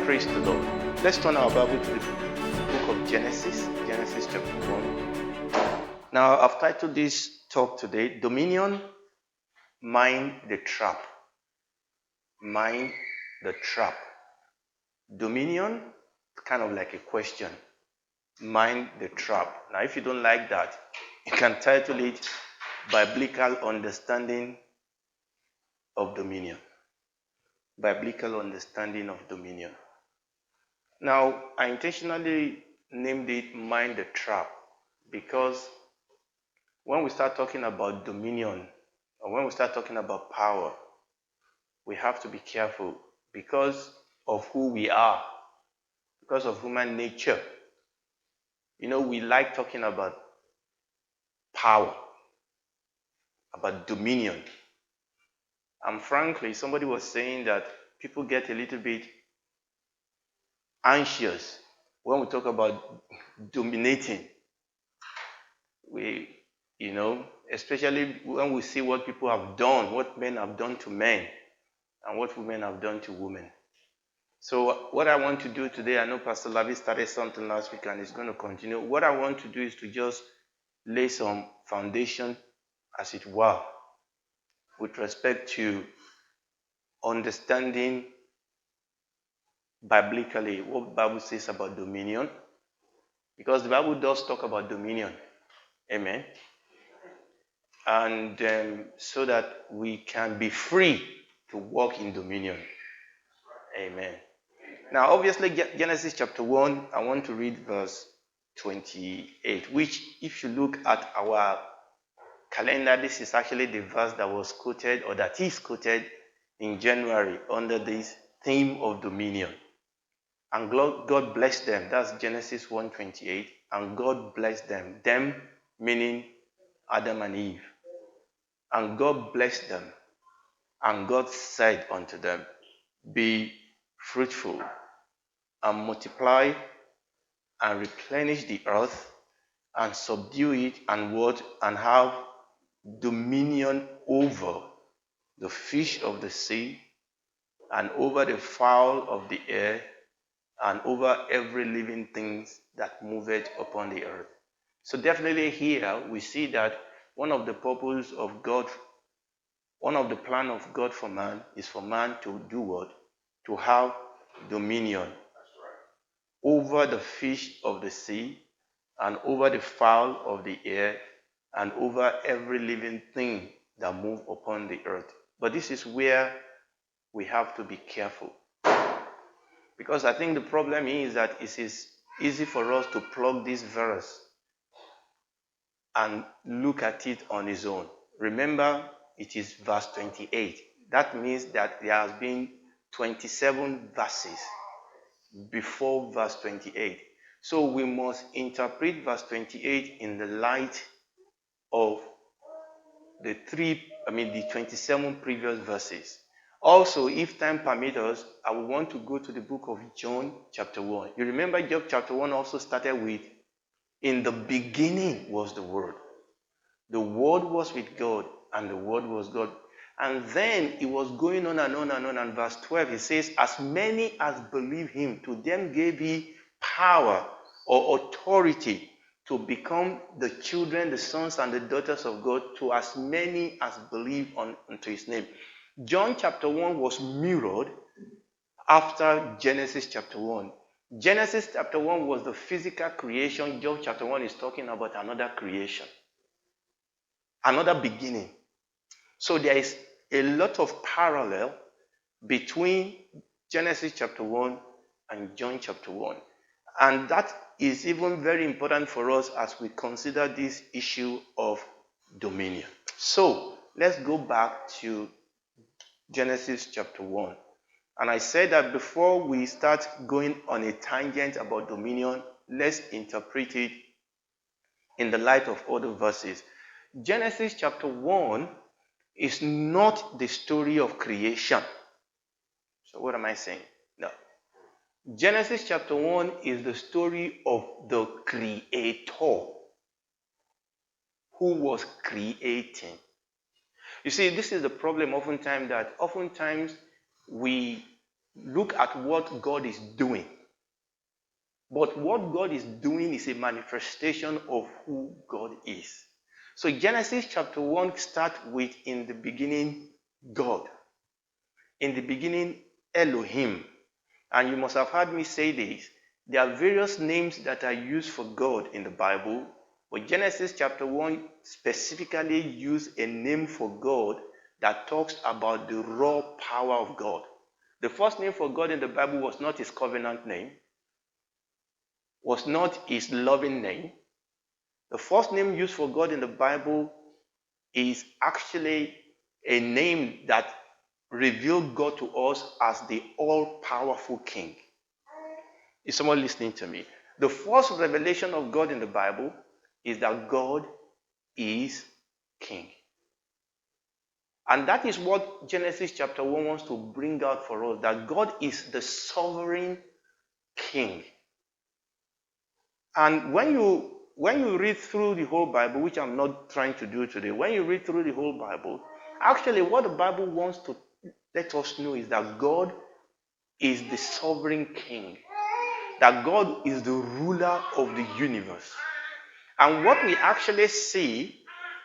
Praise the Lord. Let's turn our Bible to the book of Genesis, Genesis chapter 1. Now, I've titled this talk today, Dominion, Mind the Trap. Mind the Trap. Dominion, kind of like a question. Mind the Trap. Now, if you don't like that, you can title it Biblical Understanding of Dominion. Biblical Understanding of Dominion. Now, I intentionally named it Mind the Trap because when we start talking about dominion, or when we start talking about power, we have to be careful because of who we are, because of human nature. You know, we like talking about power, about dominion. And frankly, somebody was saying that people get a little bit anxious when we talk about dominating. Especially when we see what people have done, what men have done to men, and what women have done to women. So what I want to do today, I know Pastor Lavi started something last week and is going to continue. What I want to do is to just lay some foundation, as it were, with respect to understanding biblically what the Bible says about dominion, because the Bible does talk about dominion. Amen. And so that we can be free to walk in dominion. Amen. Now, obviously, Genesis chapter 1, I want to read verse 28, which, if you look at our calendar, this is actually the verse that was quoted, or that is quoted in January under this theme of dominion. And God blessed them. That's Genesis 1:28. And God blessed them. Them meaning Adam and Eve. And God blessed them. And God said unto them, be fruitful and multiply and replenish the earth and subdue it and have dominion over the fish of the sea and over the fowl of the air and over every living thing that moveth upon the earth. So definitely here we see that one of the purposes of God, one of the plan of God for man is for man to do what? To have dominion over the fish of the sea and over the fowl of the air and over every living thing that move upon the earth. But this is where we have to be careful. Because I think the problem is that it is easy for us to plug this verse and look at it on its own. Remember, it is verse 28. That means that there has been 27 verses before verse 28. So we must interpret verse 28 in the light of the 27 previous verses. Also, if time permits us, I will want to go to the book of John chapter 1. You remember John chapter 1 also started with, in the beginning was the Word. The Word was with God, and the Word was God. And then it was going on and on and on. And verse 12, it says, as many as believe him, to them gave he power or authority to become the children, the sons and the daughters of God, to as many as believe unto his name. John chapter 1 was mirrored after Genesis chapter 1. Genesis chapter 1 was the physical creation. John chapter 1 is talking about another creation, another beginning. So there is a lot of parallel between Genesis chapter 1 and John chapter 1. And that is even very important for us as we consider this issue of dominion. So let's go back to Genesis chapter 1. And I said that before we start going on a tangent about dominion, let's interpret it in the light of other verses. Genesis chapter 1 is not the story of creation. So what am I saying? No. Genesis chapter 1 is the story of the Creator who was creating. You see, this is the problem oftentimes we look at what God is doing. But what God is doing is a manifestation of who God is. So Genesis chapter 1 starts with, in the beginning, God. In the beginning, Elohim. And you must have heard me say this. There are various names that are used for God in the Bible, but Genesis chapter 1 specifically uses a name for God that talks about the raw power of God. The first name for God in the Bible was not his covenant name, was not his loving name. The first name used for God in the Bible is actually a name that revealed God to us as the all-powerful King. Is someone listening to me? The first revelation of God in the Bible is that God is King. And that is what Genesis chapter 1 wants to bring out for us, that God is the sovereign King. And when you read through the whole Bible, which I'm not trying to do today, when you read through the whole Bible, actually what the Bible wants to let us know is that God is the sovereign King, that God is the ruler of the universe. And what we actually see,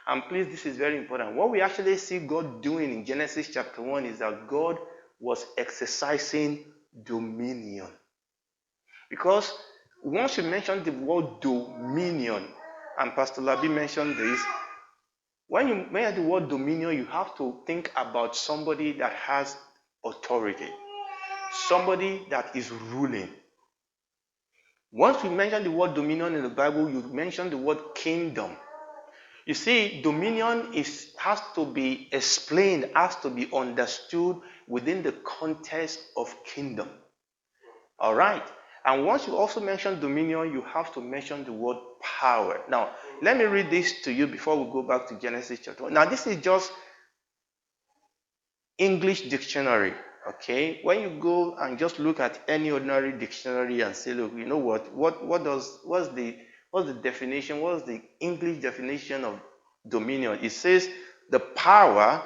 and please, this is very important, what we actually see God doing in Genesis chapter 1 is that God was exercising dominion. Because once you mention the word dominion, and Pastor Labi mentioned this, when you mention the word dominion, you have to think about somebody that has authority, somebody that is ruling. Once we mention the word dominion in the Bible, you mention the word kingdom. You see, dominion has to be explained, has to be understood within the context of kingdom. All right. And once you also mention dominion, you have to mention the word power. Now, let me read this to you before we go back to Genesis chapter 1. Now, this is just English dictionary, okay? When you go and just look at any ordinary dictionary and say, look, you know what's the definition, what's the English definition of dominion? It says the power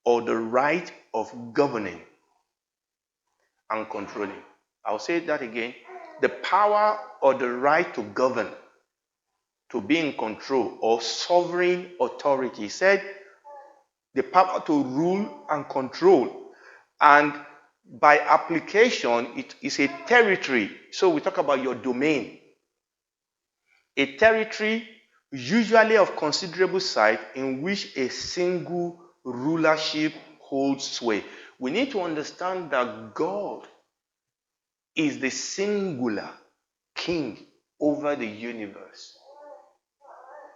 or the right of governing and controlling. I'll say that again. The power or the right to govern, to be in control, or sovereign authority. He said the power to rule and control. And by application, it is a territory. So we talk about your domain. A territory usually of considerable size in which a single rulership holds sway. We need to understand that God is the singular king over the universe.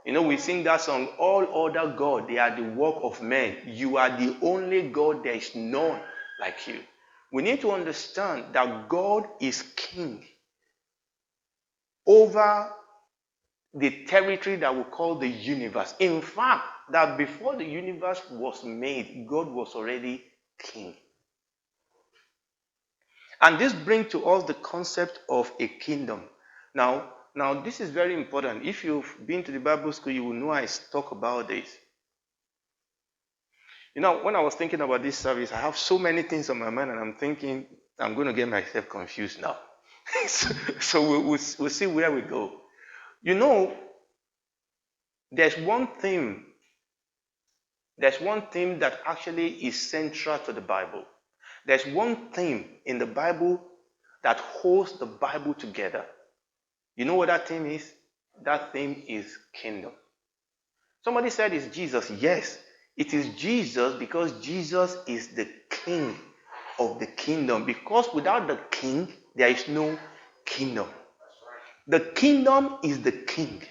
You know, we sing that song, all other gods, they are the work of men. You are the only God, there is none like you. We need to understand that God is king over the territory that we call the universe. In fact, that before the universe was made, God was already king. And this brings to us the concept of a kingdom. Now, this is very important. If you've been to the Bible school, you will know I talk about this. You know, when I was thinking about this service, I have so many things on my mind, and I'm thinking, I'm going to get myself confused now. so we'll see where we go. You know, there's one theme that actually is central to the Bible. There's one theme in the Bible that holds the Bible together. You know what that theme is? That theme is kingdom. Somebody said it's Jesus. Yes, it is Jesus, because Jesus is the king of the kingdom. Because without the king, there is no kingdom. The kingdom is the king.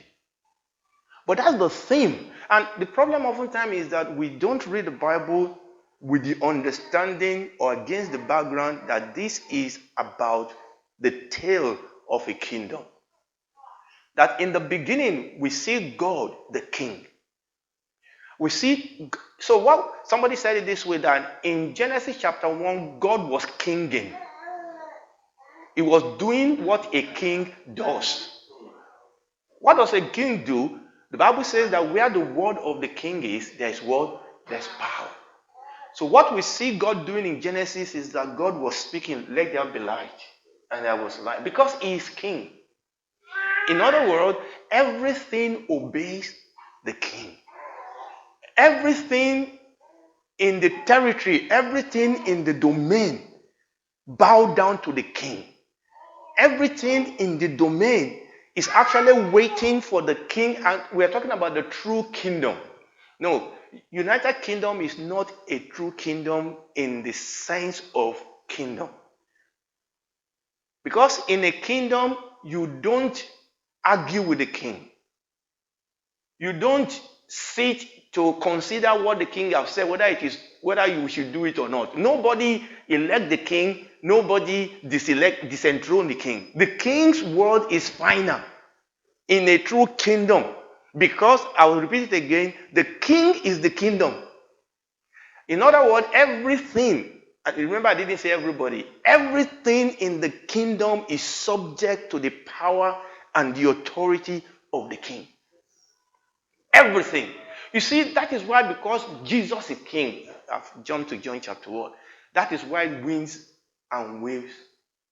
But that's the theme. And the problem oftentimes is that we don't read the Bible with the understanding or against the background that this is about the tale of a kingdom. That in the beginning, we see God, the king. We see, so what somebody said it this way, that in Genesis chapter 1, God was kinging. He was doing what a king does. What does a king do? The Bible says that where the word of the king is, there is what? There's power. So what we see God doing in Genesis is that God was speaking, let there be light. And there was light. Because he is king. In other words, everything obeys the king. Everything in the territory, everything in the domain bow down to the king. Everything in the domain is actually waiting for the king, and we're talking about the true kingdom. No, United Kingdom is not a true kingdom in the sense of kingdom. Because in a kingdom, you don't argue with the king. You don't sit to consider what the king has said, whether you should do it or not. Nobody elect the king. Nobody dethrone the king. The king's word is final in a true kingdom. Because, I will repeat it again, the king is the kingdom. In other words, everything, remember I didn't say everybody, everything in the kingdom is subject to the power and the authority of the king. Everything. You see, that is why, because Jesus is king, I've jumped to John chapter 1, that is why winds and waves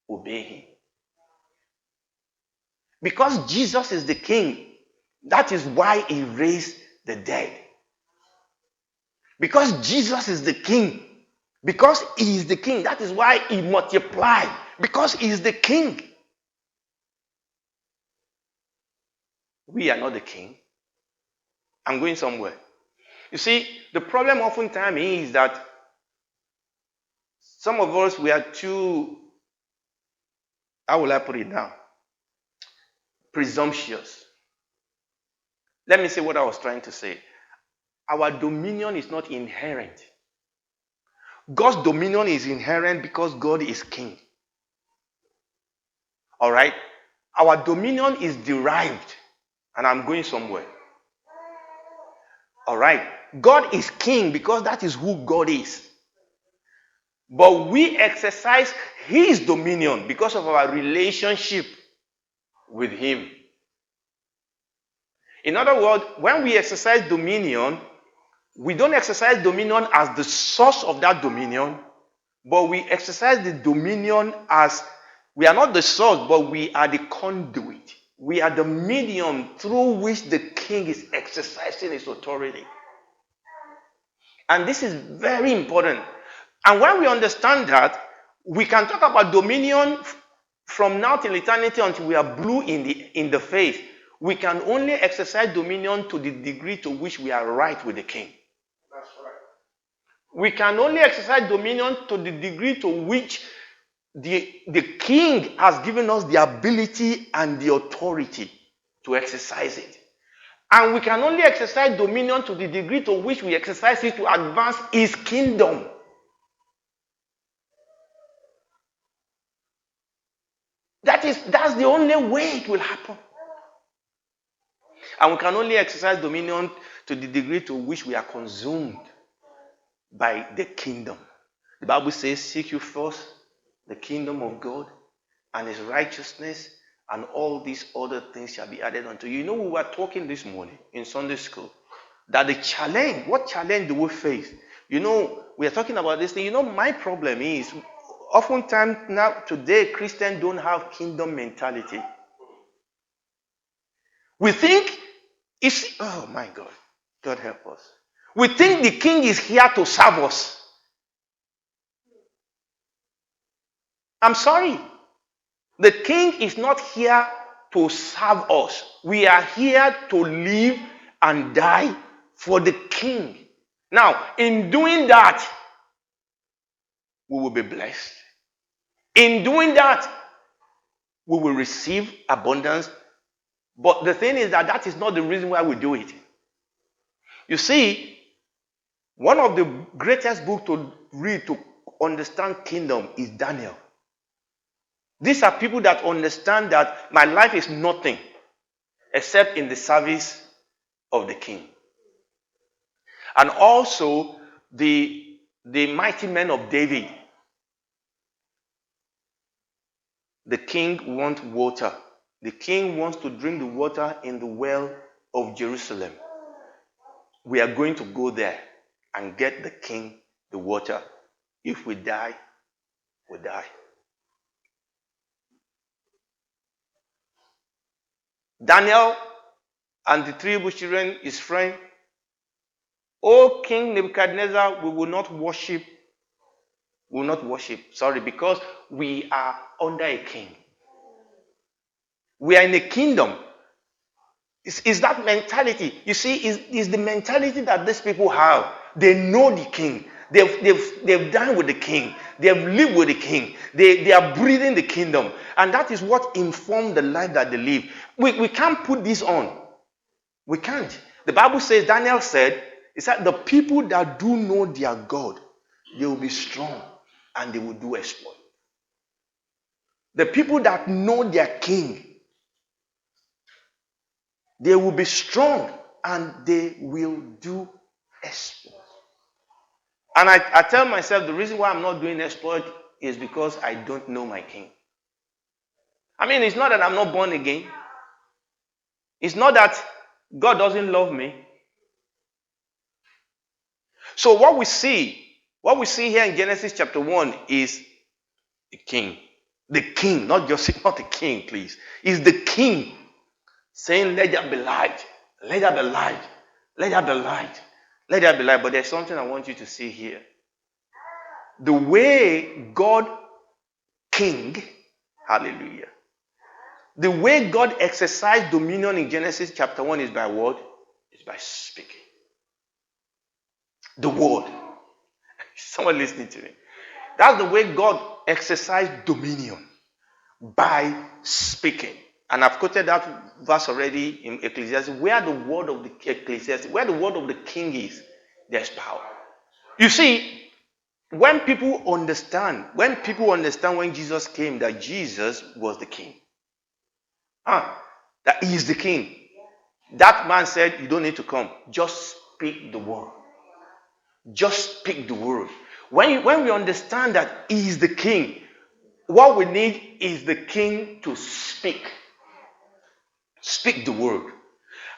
obey him. Because Jesus is the king, that is why he raised the dead. Because Jesus is the king, because he is the king, that is why he multiplied. Because he is the king. We are not the king. I'm going somewhere. You see, the problem oftentimes is that some of us, we are too, how will I put it now? Presumptuous. Let me say what I was trying to say. Our dominion is not inherent. God's dominion is inherent because God is king. All right? Our dominion is derived, and I'm going somewhere. All right? God is king because that is who God is. But we exercise his dominion because of our relationship with him. In other words, when we exercise dominion, we don't exercise dominion as the source of that dominion, but we exercise the dominion as, we are not the source, but we are the conduit. We are the medium through which the king is exercising his authority. And this is very important. And when we understand that, we can talk about dominion from now till eternity until we are blue in the face. We can only exercise dominion to the degree to which we are right with the king. That's right. We can only exercise dominion to the degree to which the king has given us the ability and the authority to exercise it. And we can only exercise dominion to the degree to which we exercise it to advance his kingdom. That's the only way it will happen. And we can only exercise dominion to the degree to which we are consumed by the kingdom. The Bible says, seek you first the kingdom of God and his righteousness, and all these other things shall be added unto you. You know, we were talking this morning in Sunday school that the challenge, what challenge do we face? You know, we are talking about this thing. You know, my problem is, oftentimes now, today, Christians don't have kingdom mentality. We think it's, oh my God, God help us. We think the king is here to serve us. I'm sorry. The king is not here to serve us. We are here to live and die for the king. Now, in doing that, we will be blessed. In doing that, we will receive abundance. But the thing is that is not the reason why we do it. You see, one of the greatest books to read to understand kingdom is Daniel. These are people that understand that my life is nothing except in the service of the king. And also the mighty men of David. The king wants water. The king wants to drink the water in the well of Jerusalem. We are going to go there and get the king the water. If we die, we die. Daniel and the three Hebrew children, his friend, O King Nebuchadnezzar, we will not worship, because we are under a king. We are in a kingdom. It's that mentality. You see, it's the mentality that these people have. They know the king. They've dined with the king. They've lived with the king. They are breathing the kingdom. And that is what informs the life that they live. We can't put this on. We can't. The Bible says, Daniel said, the people that do know their God, they will be strong and they will do exploit. The people that know their king, they will be strong and they will do exploit. And I tell myself the reason why I'm not doing exploit is because I don't know my king. I mean, it's not that I'm not born again. It's not that God doesn't love me. So what we see here in Genesis chapter 1 is the king. The king, not the king, please. Is the king saying, let there be light. Let there be light. Let there be light. Let there be light. But there's something I want you to see here. The way God king, hallelujah. The way God exercised dominion in Genesis chapter 1 is by what? It's by speaking. The word. Someone listening to me. That's the way God exercised dominion. By speaking. And I've quoted that verse already in Ecclesiastes. Where the word of the king is, there's power. You see, when people understand when Jesus came, that Jesus was the king. That he is the king. That man said, you don't need to come. Just speak the word. Just speak the word. When we understand that he is the king, what we need is the king to speak. Speak the word.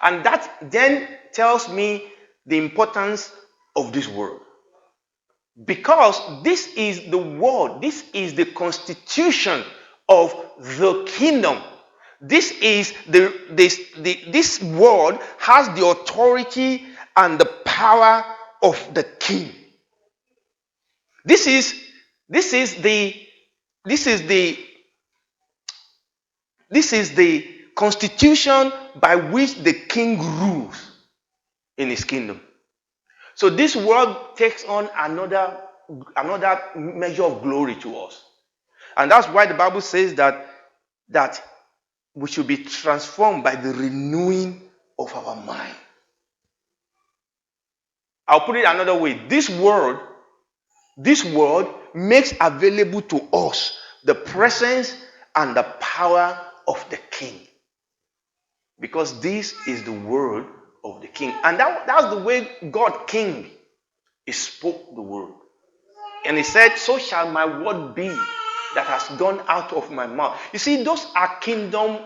And that then tells me the importance of this word. Because this is the word, this is the constitution of the kingdom. This word has the authority and the power of the king. This is the constitution by which the king rules in his kingdom. So this word takes on another measure of glory to us. And that's why the Bible says that we should be transformed by the renewing of our mind. I'll put it another way. This word makes available to us the presence and the power of the king. Because this is the word of the king. And that's the way God king. He spoke the word. And he said, so shall my word be that has gone out of my mouth. You see, those are kingdom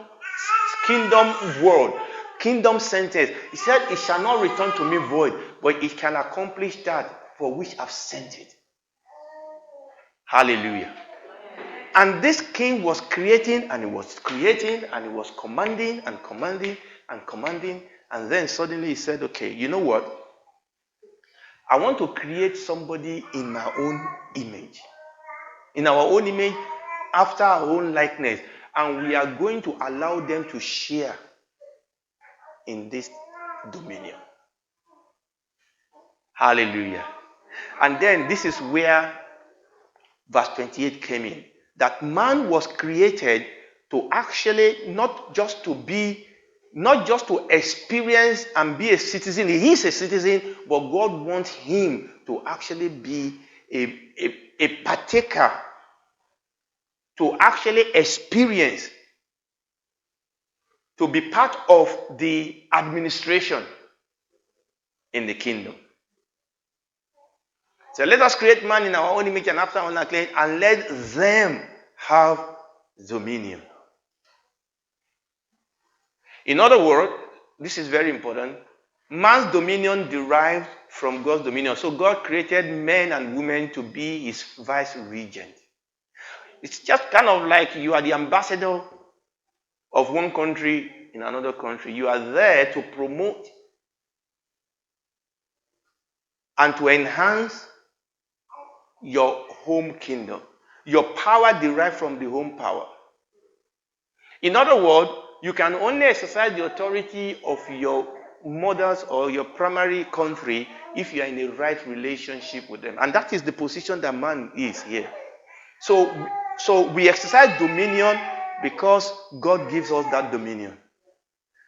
word, kingdom sentence. He said, it shall not return to me void, but it can accomplish that for which I've sent it. Hallelujah. And this king was creating, and he was creating, and he was commanding and commanding and commanding. And then suddenly he said, okay, you know what? I want to create somebody in my own image. In our own image, after our own likeness. And we are going to allow them to share in this dominion. Hallelujah. And then this is where verse 28 came in. That man was created to actually not just to experience and be a citizen. He is a citizen, but God wants him to actually be a partaker, to actually experience, to be part of the administration in the kingdom. So let us create man in our own image and after our own likeness, and let them have dominion. In other words, this is very important. Man's dominion derived from God's dominion. So God created men and women to be his vice regent. It's just kind of like you are the ambassador of one country in another country. You are there to promote and to enhance your home kingdom. Your power derived from the home power. In other words, you can only exercise the authority of your mothers or your primary country if you are in a right relationship with them. And that is the position that man is here. So we exercise dominion because God gives us that dominion.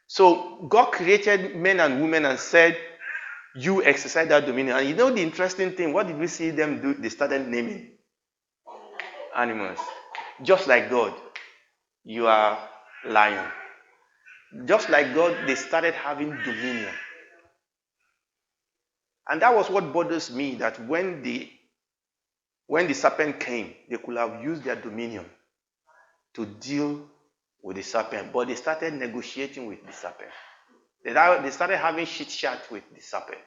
So God created men and women and said, you exercise that dominion. And you know the interesting thing, what did we see them do? They started naming animals. Just like God, you are lion. Just like God, they started having dominion. And that was what bothers me, that when the serpent came, they could have used their dominion to deal with the serpent, but they started negotiating with the serpent. They started having chit-chat with the serpent.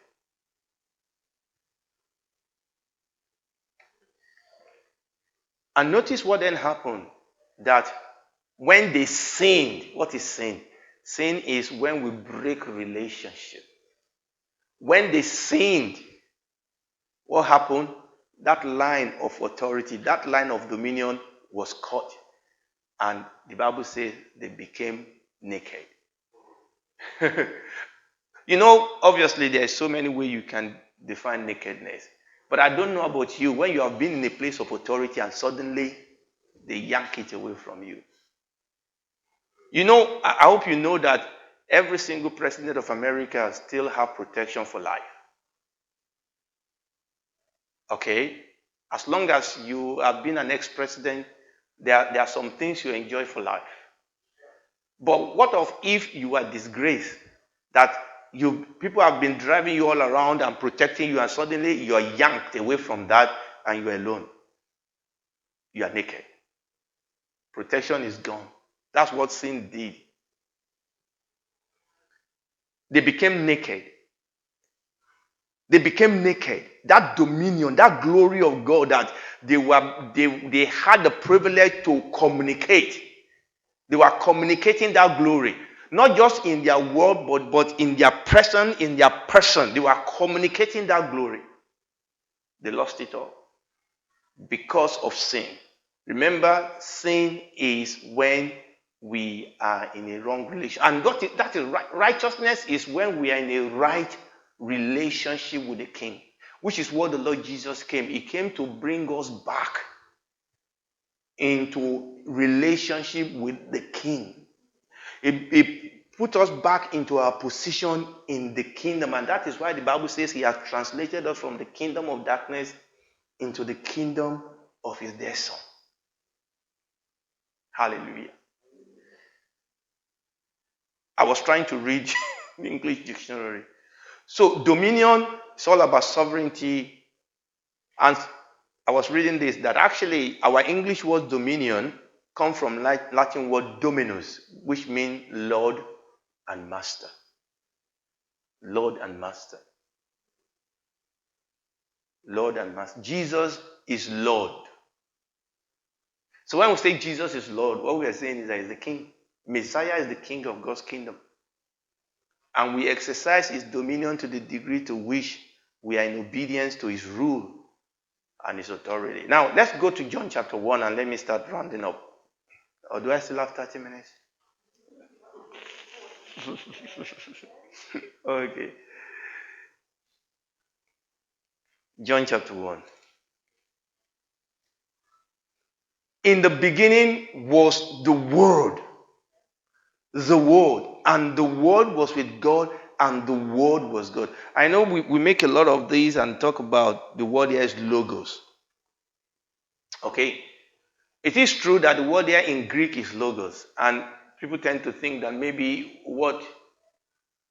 And notice what then happened, that when they sinned, what is sin? Sin is when we break relationship. When they sinned, what happened? That line of authority, that line of dominion was cut. And the Bible says they became naked. You know, obviously there are so many ways you can define nakedness. But I don't know about you, when you have been in a place of authority and suddenly they yank it away from you. You know, I hope you know that every single president of America still have protection for life. Okay? As long as you have been an ex-president, there are some things you enjoy for life. But what of if you are disgraced, that people have been driving you all around and protecting you, and suddenly you are yanked away from that and you are alone? You are naked. Protection is gone. That's what sin did. They became naked. They became naked. That dominion, that glory of God that they had the privilege to communicate. They were communicating that glory. Not just in their word, but in their presence, in their person. They were communicating that glory. They lost it all because of sin. Remember, sin is when we are in a wrong relation. And that is right. Righteousness is when we are in a right relationship with the King, which is what the Lord Jesus came. He came to bring us back into relationship with the King. He put us back into our position in the kingdom. And that is why the Bible says he has translated us from the kingdom of darkness into the kingdom of his dear Son. Hallelujah. I was trying to read the English dictionary. So dominion is all about sovereignty. And I was reading this, that actually our English word dominion comes from Latin word dominus, which means Lord and Master. Lord and Master. Lord and Master. Jesus is Lord. So when we say Jesus is Lord, what we are saying is that he's the King. Messiah is the King of God's kingdom. And we exercise his dominion to the degree to which we are in obedience to his rule and his authority. Now, let's go to John chapter 1 and let me start rounding up. Or do I still have 30 minutes? Okay. John chapter 1. In the beginning was the Word. The Word. And the Word was with God, and the Word was God. I know we make a lot of these and talk about the word here is logos. Okay? It is true that the word here in Greek is logos. And people tend to think that maybe what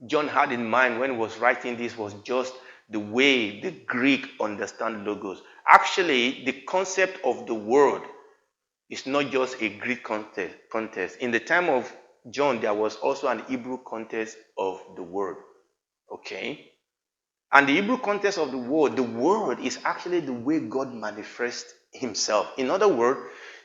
John had in mind when he was writing this was just the way the Greek understand logos. Actually, the concept of the word is not just a Greek context. In the time of John, there was also an Hebrew context of the word. Okay? And the Hebrew context of the word is actually the way God manifests himself. In other words,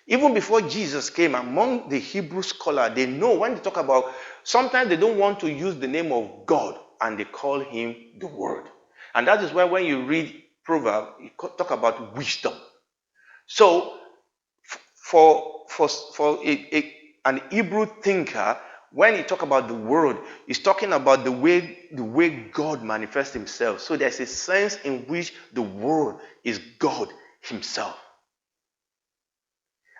even before Jesus came, among the Hebrew scholars, they know when they talk about, sometimes they don't want to use the name of God and they call him the Word. And that is why when you read Proverbs, you talk about wisdom. So for an Hebrew thinker, when he talk about the word, he's talking about the way God manifests himself. So there's a sense in which the word is God himself.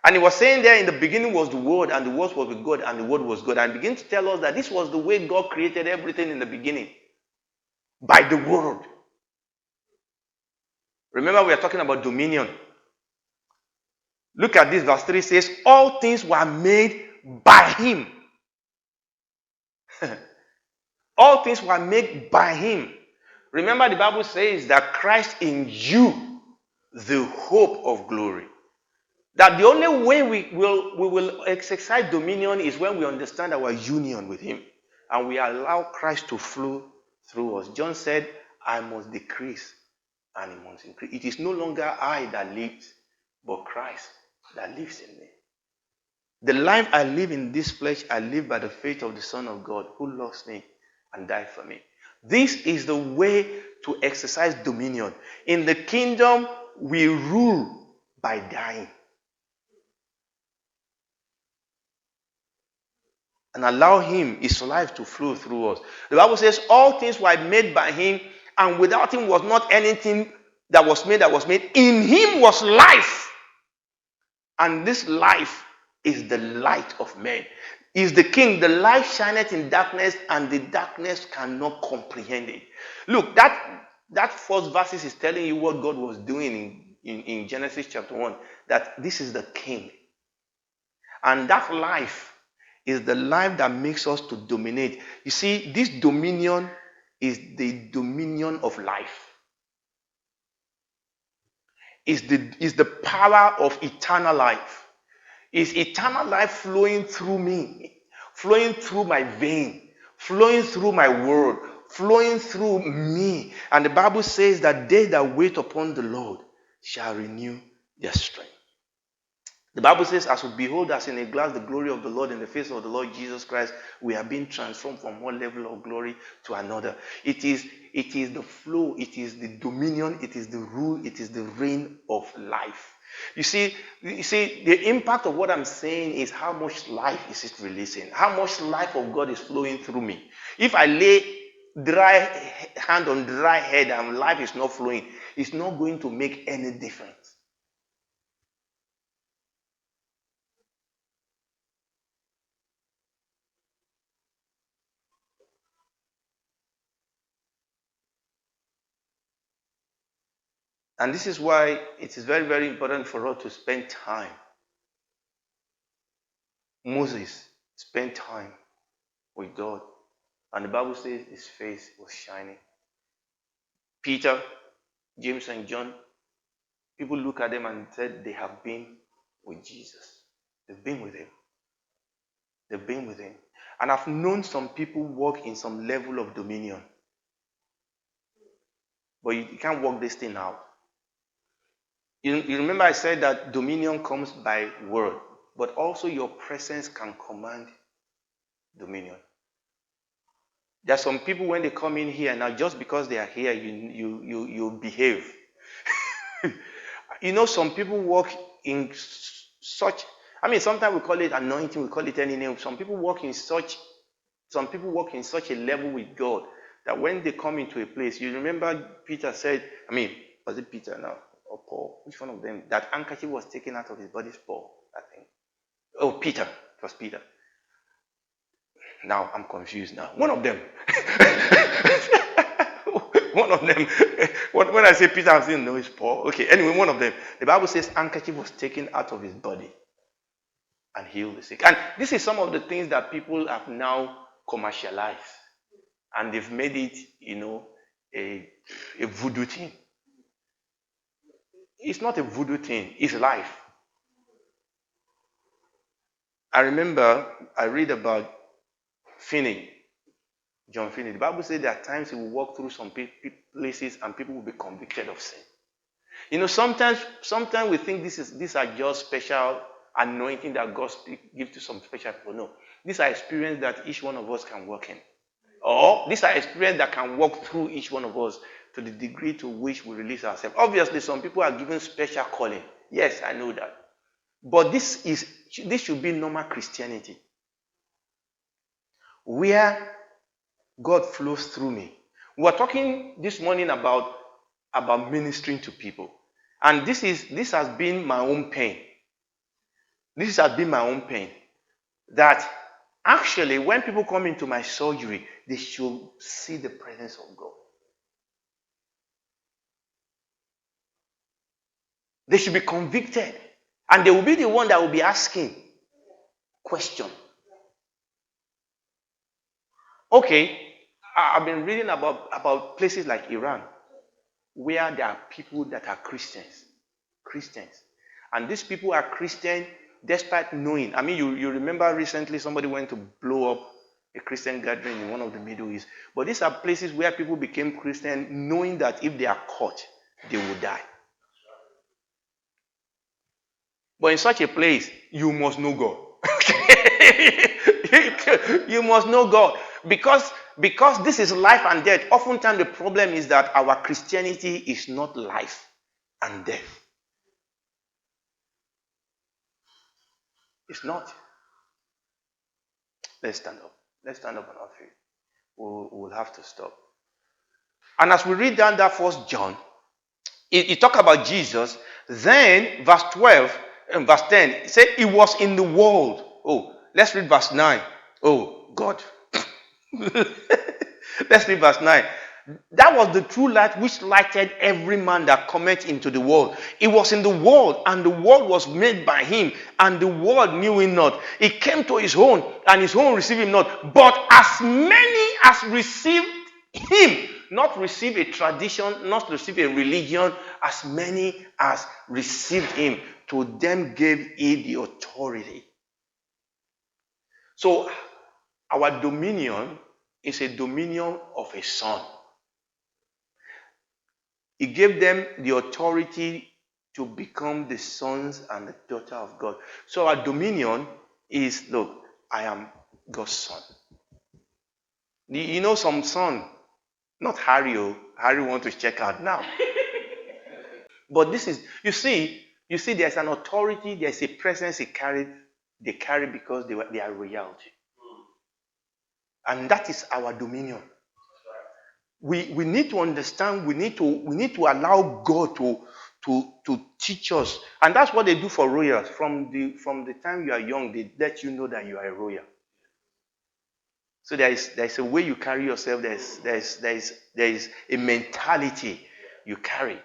And he was saying there, in the beginning was the word, and the word was with God, and the word was God. And begin to tell us that this was the way God created everything in the beginning. By the word. Remember, we are talking about dominion. Look at this, verse 3 says, all things were made by him. All things were made by him. Remember, the Bible says that Christ in you, the hope of glory. That the only way we will exercise dominion is when we understand our union with him. And we allow Christ to flow through us. John said, I must decrease and he must increase. It is no longer I that lives, but Christ that lives in me. The life I live in this flesh, I live by the faith of the Son of God who loves me and died for me. This is the way to exercise dominion. In the kingdom, we rule by dying. And allow him, his life, to flow through us. The Bible says all things were made by him, and without him was not anything that was made. In him was life. And this life is the light of men. Is the king. The light shineth in darkness, and the darkness cannot comprehend it. Look, that first verses is telling you what God was doing in Genesis chapter 1. That this is the king. And that life is the life that makes us to dominate. You see, this dominion is the dominion of life. Is the power of eternal life. Is eternal life flowing through me, flowing through my vein, flowing through my word, flowing through me. And the Bible says that they that wait upon the Lord shall renew their strength. The Bible says, as we behold as in a glass the glory of the Lord in the face of the Lord Jesus Christ, we are being transformed from one level of glory to another. It is the flow, it is the dominion, it is the rule, it is the reign of life. You see, the impact of what I'm saying is how much life is it releasing? How much life of God is flowing through me? If I lay dry hand on dry head and life is not flowing, it's not going to make any difference. And this is why it is very, very important for us to spend time. Moses spent time with God. And the Bible says his face was shining. Peter, James, and John, people look at them and said they have been with Jesus. They've been with him. They've been with him. And I've known some people walk in some level of dominion. But you can't work this thing out. You remember I said that dominion comes by word, but also your presence can command dominion. There are some people when they come in here now, just because they are here, you behave. Some people walk in such. Sometimes we call it anointing, we call it any name. Some people walk in such a level with God that when they come into a place, you remember Peter said, was it Peter now? Or Paul, which one of them? That handkerchief was taken out of his body's Paul, I think. Oh, Peter. It was Peter. Now I'm confused now. One of them. One of them. When I say Peter, I'm saying no, it's Paul. Okay, anyway, one of them. The Bible says handkerchief was taken out of his body and healed the sick. And this is some of the things that people have now commercialized. And they've made it, a voodoo thing. It's not a voodoo thing, it's life. I remember I read about Finney. John Finney. The Bible says there are times he will walk through some places and people will be convicted of sin. Sometimes we think these are just special anointing that God gives to some special people. No. These are experiences that each one of us can walk in. Or these are experiences that can walk through each one of us to the degree to which we release ourselves. Obviously, some people are given special calling. Yes, I know that. But this should be normal Christianity, where God flows through me. We were talking this morning about ministering to people. And this has been my own pain. This has been my own pain. That actually, when people come into my surgery, they should see the presence of God. They should be convicted. And they will be the one that will be asking questions. Okay, I've been reading about places like Iran, where there are people that are Christians. And these people are Christian despite knowing. I mean, you remember recently somebody went to blow up a Christian gathering in one of the Middle East. But these are places where people became Christian knowing that if they are caught, they will die. But in such a place, you must know God. You must know God. Because this is life and death. Oftentimes the problem is that our Christianity is not life and death. It's not. Let's stand up. Let's stand up on our feet. We'll have to stop. And as we read down that 1 John, it talks about Jesus. Then verse 12 and verse 10, it said he was in the world. Oh, let's read verse 9. Oh, God. Let's read verse 9. That was the true light which lighted every man that cometh into the world. He was in the world, and the world was made by him, and the world knew him not. He came to his own, and his own received him not. But as many as received him, not receive a tradition, not receive a religion, as many as received him, to them gave he the authority. So, our dominion is a dominion of a son. He gave them the authority to become the sons and the daughter of God. So our dominion is, look, I am God's son. Some son, not Harry. Harry wants to check out now. But this is, you see, there's an authority, there's a presence they carry because they are royalty. And that is our dominion. We need to understand, we need to allow God to teach us. And that's what they do for royals. From the time you are young, they let you know that you are a royal. So there's a way you carry yourself, there's a mentality you carry.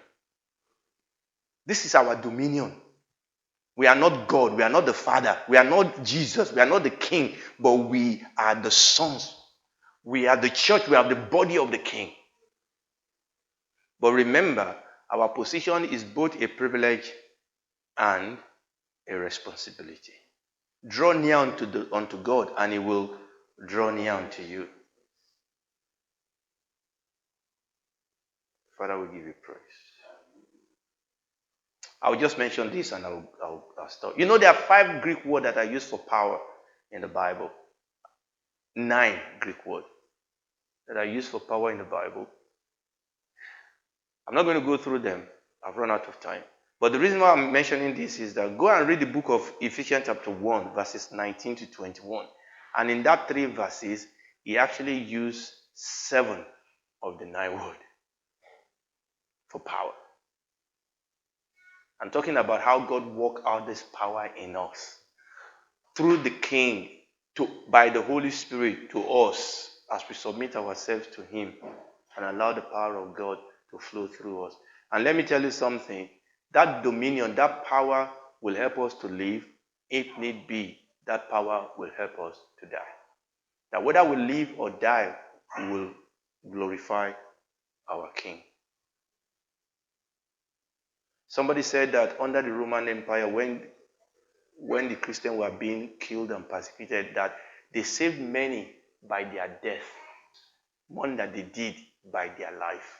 This is our dominion. We are not God, we are not the Father, we are not Jesus, we are not the King, but we are the sons. We are the church, we are the body of the King. But remember, our position is both a privilege and a responsibility. Draw near unto God, and He will draw near unto you. Father, we give you praise. I'll just mention this and I'll stop. There are 5 Greek words that are used for power in the Bible. 9 Greek words that are used for power in the Bible. I'm not going to go through them. I've run out of time. But the reason why I'm mentioning this is that go and read the book of Ephesians chapter 1, verses 19 to 21. And in that 3 verses, he actually used 7 of the 9 words for power. I'm talking about how God worked out this power in us through the King, by the Holy Spirit to us as we submit ourselves to Him and allow the power of God to flow through us. And let me tell you something, that dominion, that power will help us to live. If need be, that power will help us to die. Now, whether we live or die, we will glorify our King. Somebody said that under the Roman Empire, when the Christians were being killed and persecuted, that they saved many by their death. one that they did by their life.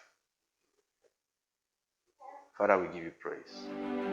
Father, we give you praise.